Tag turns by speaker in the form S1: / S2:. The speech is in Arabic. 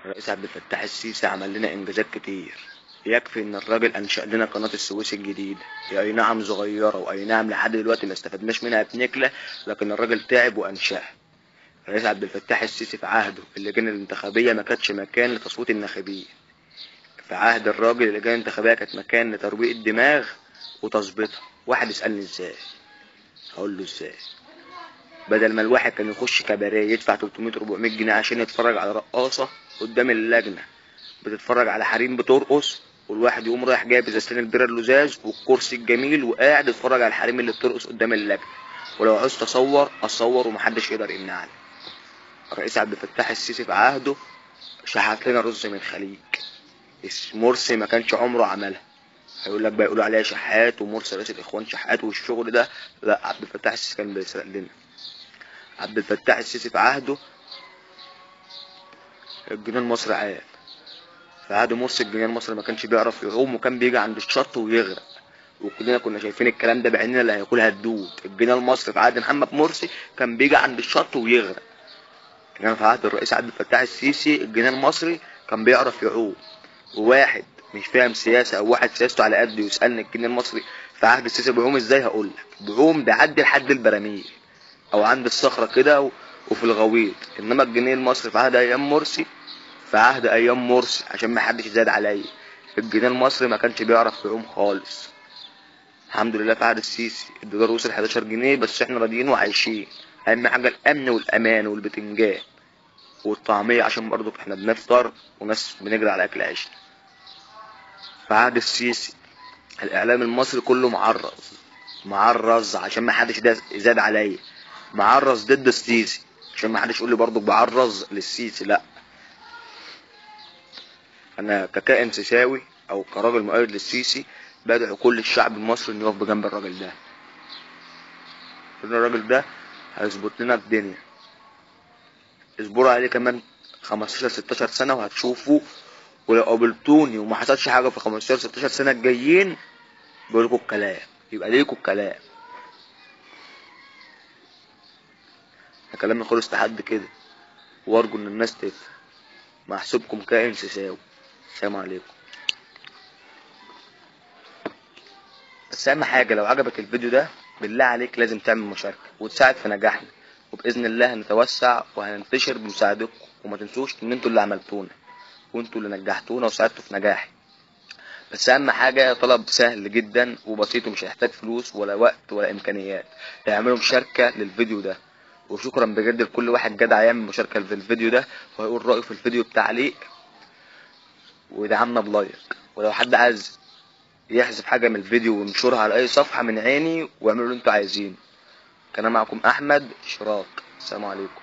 S1: الرئيس عبد الفتاح السيسي عمل لنا انجازات كتير. يكفي ان الراجل انشأ لنا قناة السويس الجديدة، هي اي نعم صغيرة واي نعم لحد دلوقتي ما استفدناش منها بنكلة، لكن الراجل تعب وانشأها. الرئيس عبد الفتاح السيسي في عهده اللجان الانتخابية ما كانتش مكان لتصويت الناخبين. في عهد الراجل اللجان الانتخابية كانت مكان لترويق الدماغ وتظبيطها. واحد يسألني ازاي؟ هقول له ازاي؟ بدل ما الواحد كان يخش كباريه يدفع 300 400 جنيه عشان يتفرج على رقاصة قدام اللجنة بتتفرج على حريم بترقص، والواحد يقوم رايح جايب ازازتين البيره اللزاز والكرسي الجميل وقاعد يتفرج على الحريم اللي بترقص قدام اللجنه، ولو عاوز اصور ومحدش يقدر يمنعني. الرئيس عبد الفتاح السيسي في عهده شحت لنا رز من الخليج. مرسي ما كانش عمره عملها. هيقول لك بقى يقولوا عليها شحات ومرسي رئيس الاخوان شحات والشغل ده. لا، عبد الفتاح السيسي كان بيسرق لنا. عبد الفتاح السيسي في عهده الجنيه المصري عاد. في عهد مرسي الجنيه المصري ما كانش بيعرف يعوم وكان بيجي عند الشط ويغرق، وكلنا كنا شايفين الكلام ده بعيننا اللي هياكلها الدود. الجنيه المصري في عهد محمد مرسي كان بيجي عند الشط ويغرق، انما في عهد الرئيس عبد الفتاح السيسي الجنيه المصري كان بيعرف يعوم. وواحد مش فاهم سياسه او واحد سياسته على قده يسالني الجنيه المصري في عهد السيسي بيعوم ازاي، هقول لك بيعوم بيعدي لحد البراميل او عند الصخره كده وفي الغويط. انما الجنيه المصري في عهد ايام مرسي، في عهد ايام مرسي عشان ما حدش يزاد عليا، الجنيه المصري ما كانش بيعرف يعوم خالص. الحمد لله في عهد السيسي الدولار وصل 11 جنيه بس احنا راضيين وعايشين. اهم حاجه الامن والامان والبتنجان والطعميه عشان برضو احنا بنفطر وناس بنجري على اكل عيشنا. في عهد السيسي الاعلام المصري كله معرض عشان ما حدش يزاد عليا، معرض ضد السيسي عشان ما حدش يقول لي برضو بعرض للسيسي. لا، انا ككائن سيساوي او كراجل مؤيد للسيسي بدعو كل الشعب المصري انه يقف بجنب الراجل ده، لان الراجل ده هيظبط لنا الدنيا. اصبروا عليه كمان 15 16 سنه وهتشوفوا. ولو قابلتوني وما حصلش حاجه في 15 16 سنه الجايين بقول لكم الكلام، يبقى ليكم الكلام. كلامنا خلص لحد كده، وارجو ان الناس تفهم. محسوبكم كائن سيساوي. السلام عليكم. بس اهم حاجه لو عجبك الفيديو ده بالله عليك لازم تعمل مشاركه وتساعد في نجاحنا، وباذن الله هنتوسع وهننتشر بمساعدتكم. وما تنسوش ان انتوا اللي عملتونا وانتوا اللي نجحتونا وساعدتوا في نجاحي. بس اهم حاجه طلب سهل جدا وبسيط ومش هيحتاج فلوس ولا وقت ولا امكانيات، تعملوا مشاركه للفيديو ده. وشكرا بجد لكل واحد جدع يعمل مشاركه في الفيديو ده وهيقول رايه في الفيديو بتعليق ويدعمنا بلايك. ولو حد عايز يحذف حاجه من الفيديو وينشرها على اي صفحه من عيني واعملوا اللي انتوا عايزينه. كان معكم احمد شراك. السلام عليكم.